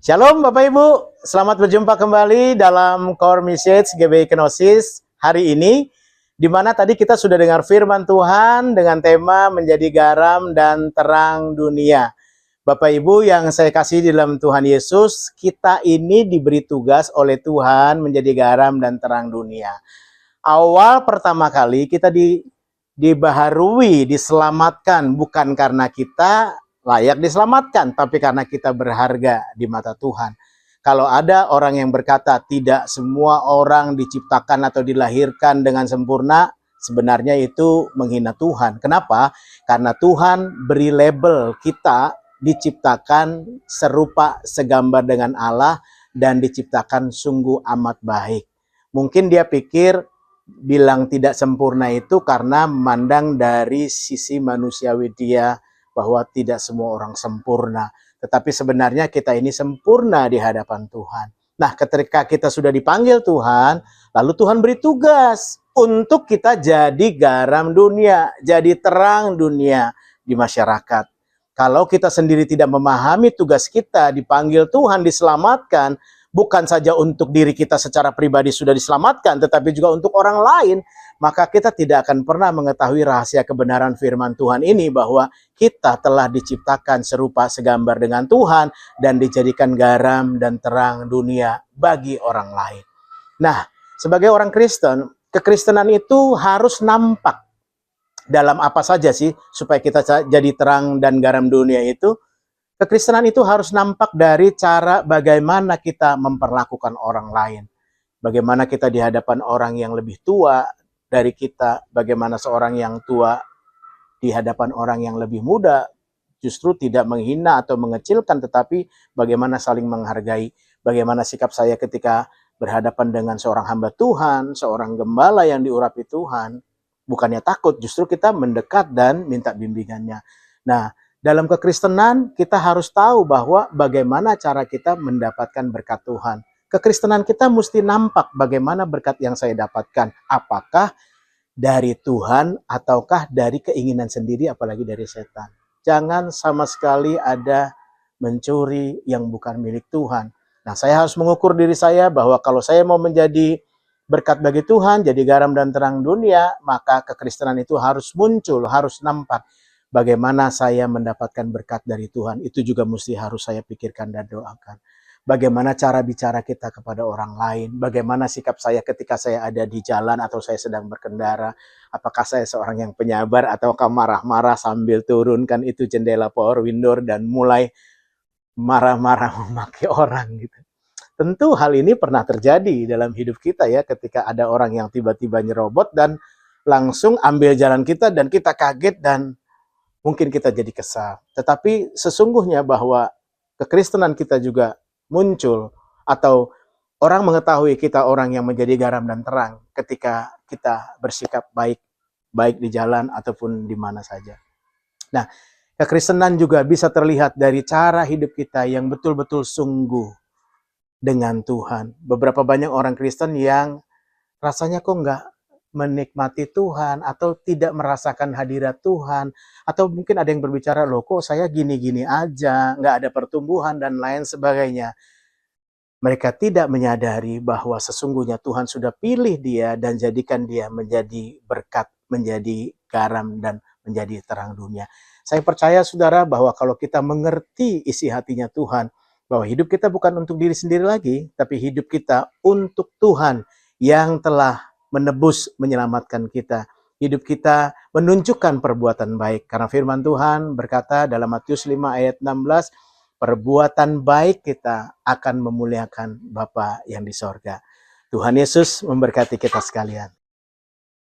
Shalom Bapak Ibu, selamat berjumpa kembali dalam Core Message GBI Kenosis hari ini, di mana tadi kita sudah dengar firman Tuhan dengan tema menjadi garam dan terang dunia. Bapak Ibu yang saya kasih di dalam Tuhan Yesus, kita ini diberi tugas oleh Tuhan menjadi garam dan terang dunia. Awal pertama kali kita dibaharui, diselamatkan bukan karena kita layak diselamatkan, tapi karena kita berharga di mata Tuhan. Kalau ada orang yang berkata tidak semua orang diciptakan atau dilahirkan dengan sempurna, sebenarnya itu menghina Tuhan. Kenapa? Karena Tuhan beri label kita diciptakan serupa segambar dengan Allah dan diciptakan sungguh amat baik. Mungkin dia pikir bilang tidak sempurna itu karena memandang dari sisi manusiawi dia, bahwa tidak semua orang sempurna. Tetapi sebenarnya kita ini sempurna di hadapan Tuhan. Nah, ketika kita sudah dipanggil Tuhan, lalu Tuhan beri tugas untuk kita jadi garam dunia, jadi terang dunia di masyarakat. Kalau kita sendiri tidak memahami tugas kita, dipanggil Tuhan, diselamatkan, bukan saja untuk diri kita secara pribadi sudah diselamatkan, tetapi juga untuk orang lain, maka kita tidak akan pernah mengetahui rahasia kebenaran firman Tuhan ini, bahwa kita telah diciptakan serupa segambar dengan Tuhan dan dijadikan garam dan terang dunia bagi orang lain. Nah, sebagai orang Kristen, kekristenan itu harus nampak dalam apa saja sih supaya kita jadi terang dan garam dunia itu. Kekristenan itu harus nampak dari cara bagaimana kita memperlakukan orang lain. Bagaimana kita di hadapan orang yang lebih tua dari kita, bagaimana seorang yang tua di hadapan orang yang lebih muda, justru tidak menghina atau mengecilkan, tetapi bagaimana saling menghargai. Bagaimana sikap saya ketika berhadapan dengan seorang hamba Tuhan, seorang gembala yang diurapi Tuhan, bukannya takut, justru kita mendekat dan minta bimbingannya. Nah, dalam kekristenan kita harus tahu bahwa bagaimana cara kita mendapatkan berkat Tuhan. Kekristenan kita mesti nampak bagaimana berkat yang saya dapatkan. Apakah dari Tuhan ataukah dari keinginan sendiri, apalagi dari setan. Jangan sama sekali ada mencuri yang bukan milik Tuhan. Nah, saya harus mengukur diri saya bahwa kalau saya mau menjadi berkat bagi Tuhan, jadi garam dan terang dunia, maka kekristenan itu harus muncul, harus nampak. Bagaimana saya mendapatkan berkat dari Tuhan, itu juga mesti harus saya pikirkan dan doakan. Bagaimana cara bicara kita kepada orang lain, bagaimana sikap saya ketika saya ada di jalan atau saya sedang berkendara, apakah saya seorang yang penyabar ataukah marah-marah sambil turunkan itu jendela power window dan mulai marah-marah memaki orang gitu. Tentu hal ini pernah terjadi dalam hidup kita ya, ketika ada orang yang tiba-tiba nyerobot dan langsung ambil jalan kita dan kita kaget dan mungkin kita jadi kesal. Tetapi sesungguhnya bahwa kekristenan kita juga muncul atau orang mengetahui kita orang yang menjadi garam dan terang ketika kita bersikap baik, baik di jalan ataupun di mana saja. Nah, kekristenan juga bisa terlihat dari cara hidup kita yang betul-betul sungguh dengan Tuhan. Beberapa banyak orang Kristen yang rasanya kok nggak menikmati Tuhan atau tidak merasakan hadirat Tuhan, atau mungkin ada yang berbicara, loh kok saya gini-gini aja, nggak ada pertumbuhan dan lain sebagainya. Mereka tidak menyadari bahwa sesungguhnya Tuhan sudah pilih dia dan jadikan dia menjadi berkat, menjadi garam dan menjadi terang dunia. Saya percaya saudara bahwa kalau kita mengerti isi hatinya Tuhan, bahwa hidup kita bukan untuk diri sendiri lagi, tapi hidup kita untuk Tuhan yang telah menebus, menyelamatkan kita. Hidup kita menunjukkan perbuatan baik. Karena firman Tuhan berkata dalam Matius 5 ayat 16, perbuatan baik kita akan memuliakan Bapa yang di sorga. Tuhan Yesus memberkati kita sekalian.